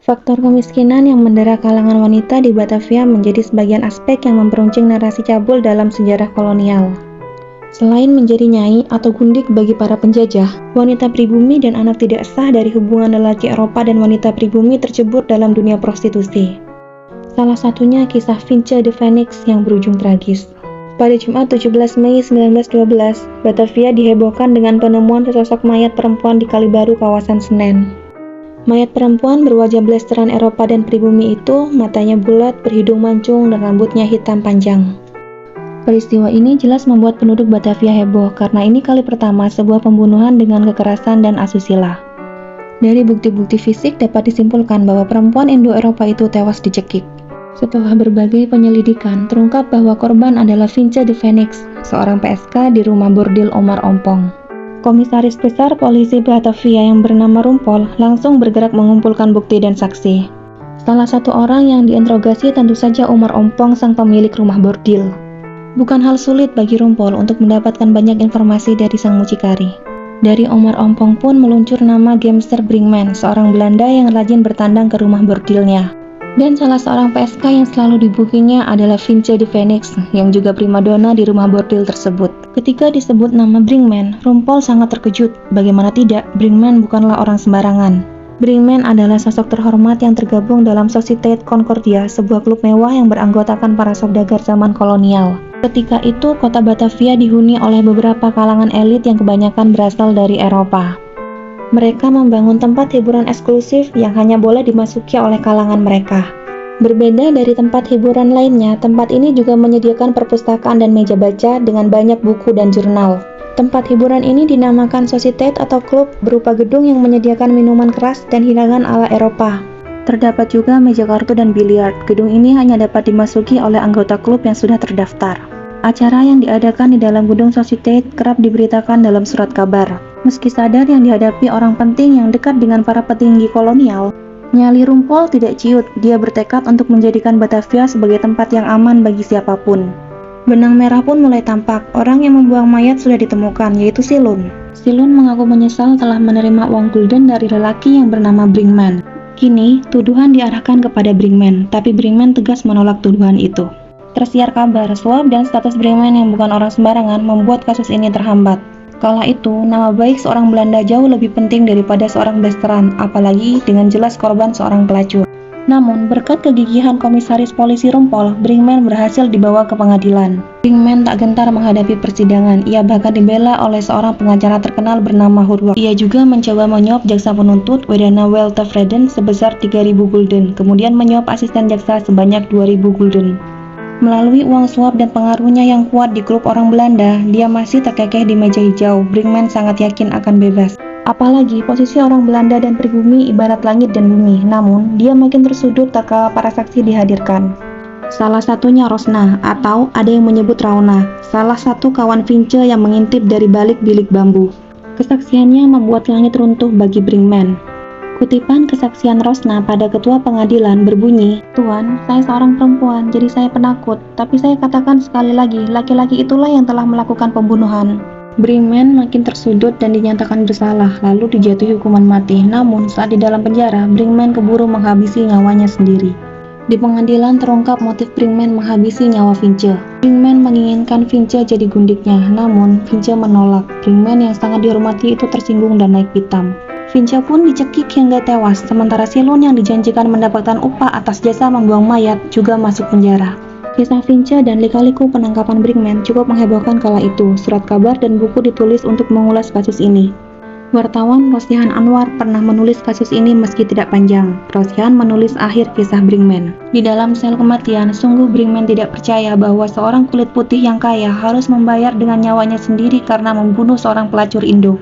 Faktor kemiskinan yang mendera kalangan wanita di Batavia menjadi sebagian aspek yang memperuncing narasi cabul dalam sejarah kolonial. Selain menjadi nyai atau gundik bagi para penjajah, wanita pribumi dan anak tidak sah dari hubungan lelaki Eropa dan wanita pribumi tercebur dalam dunia prostitusi. Salah satunya kisah Vince de Phoenix yang berujung tragis. Pada Jumat 17 Mei 1912, Batavia dihebohkan dengan penemuan sesosok mayat perempuan di Kalibaru, kawasan Senen. Mayat perempuan berwajah blasteran Eropa dan pribumi itu, matanya bulat, berhidung mancung, dan rambutnya hitam panjang. Peristiwa ini jelas membuat penduduk Batavia heboh karena ini kali pertama sebuah pembunuhan dengan kekerasan dan asusila. Dari bukti-bukti fisik dapat disimpulkan bahwa perempuan Indo-Eropa itu tewas dicekik. Setelah berbagai penyelidikan, terungkap bahwa korban adalah Vince de Phoenix, seorang PSK di rumah bordil Omar Ompong. Komisaris Besar Polisi Batavia yang bernama Rumpol langsung bergerak mengumpulkan bukti dan saksi. Salah satu orang yang diinterogasi tentu saja Omar Ompong, sang pemilik rumah bordil. Bukan hal sulit bagi Rumpol untuk mendapatkan banyak informasi dari sang mucikari. Dari Omar Ompong pun meluncur nama Gamster Brinkman, seorang Belanda yang rajin bertandang ke rumah bordilnya. Dan salah seorang PSK yang selalu dibukinya adalah Vince de Phoenix, yang juga primadona di rumah bordil tersebut. Ketika disebut nama Brinkman, Rumpol sangat terkejut. Bagaimana tidak, Brinkman bukanlah orang sembarangan. Brinkman adalah sosok terhormat yang tergabung dalam Societe Concordia, sebuah klub mewah yang beranggotakan para saudagar zaman kolonial. Ketika itu, kota Batavia dihuni oleh beberapa kalangan elit yang kebanyakan berasal dari Eropa. Mereka membangun tempat hiburan eksklusif yang hanya boleh dimasuki oleh kalangan mereka. Berbeda dari tempat hiburan lainnya, tempat ini juga menyediakan perpustakaan dan meja baca dengan banyak buku dan jurnal. Tempat hiburan ini dinamakan Societe atau klub, berupa gedung yang menyediakan minuman keras dan hidangan ala Eropa. Terdapat juga meja kartu dan biliar. Gedung ini hanya dapat dimasuki oleh anggota klub yang sudah terdaftar. Acara yang diadakan di dalam gedung Societe kerap diberitakan dalam surat kabar. Meski sadar yang dihadapi orang penting yang dekat dengan para petinggi kolonial, nyali Rumpol tidak ciut. Dia bertekad untuk menjadikan Batavia sebagai tempat yang aman bagi siapapun. Benang merah pun mulai tampak. Orang yang membuang mayat sudah ditemukan, yaitu Silun. Silun mengaku menyesal telah menerima uang gulden dari lelaki yang bernama Brinkman. Kini, tuduhan diarahkan kepada Brinkman, tapi Brinkman tegas menolak tuduhan itu. Tersiar kabar, suap dan status Brinkman yang bukan orang sembarangan membuat kasus ini terhambat. Kala itu, nama baik seorang Belanda jauh lebih penting daripada seorang blasteran, apalagi dengan jelas korban seorang pelacur. Namun, berkat kegigihan komisaris polisi Rumpol, Brinkman berhasil dibawa ke pengadilan. Brinkman tak gentar menghadapi persidangan. Ia bahkan dibela oleh seorang pengacara terkenal bernama Hurwak. Ia juga mencoba menyuap jaksa penuntut Wedana Weltevreden sebesar 3.000 gulden, kemudian menyuap asisten jaksa sebanyak 2.000 gulden. Melalui uang suap dan pengaruhnya yang kuat di klub orang Belanda, dia masih terkekeh di meja hijau. Brinkman sangat yakin akan bebas. Apalagi posisi orang Belanda dan pribumi ibarat langit dan bumi. Namun, dia makin tersudut tatkala para saksi dihadirkan. Salah satunya Rosna, atau ada yang menyebut Rauna, salah satu kawan Vince yang mengintip dari balik bilik bambu. Kesaksiannya membuat langit runtuh bagi Brinkman. Kutipan kesaksian Rosna pada ketua pengadilan berbunyi, "Tuan, saya seorang perempuan, jadi saya penakut. Tapi saya katakan sekali lagi, laki-laki itulah yang telah melakukan pembunuhan." Brinkman makin tersudut dan dinyatakan bersalah, lalu dijatuhi hukuman mati. Namun, saat di dalam penjara, Brinkman keburu menghabisi nyawanya sendiri. Di pengadilan terungkap motif Brinkman menghabisi nyawa Vince. Brinkman menginginkan Vince jadi gundiknya, namun Vince menolak. Brinkman yang sangat dihormati itu tersinggung dan naik pitam. Vince pun dicekik hingga tewas, sementara Silun yang dijanjikan mendapatkan upah atas jasa membuang mayat juga masuk penjara. Kisah Vince dan lika-liku penangkapan Brinkman cukup menghebohkan kala itu. Surat kabar dan buku ditulis untuk mengulas kasus ini. Wartawan Rosyan Anwar pernah menulis kasus ini meski tidak panjang. Rosyan menulis akhir kisah Brinkman. Di dalam sel kematian, sungguh Brinkman tidak percaya bahwa seorang kulit putih yang kaya harus membayar dengan nyawanya sendiri karena membunuh seorang pelacur Indo.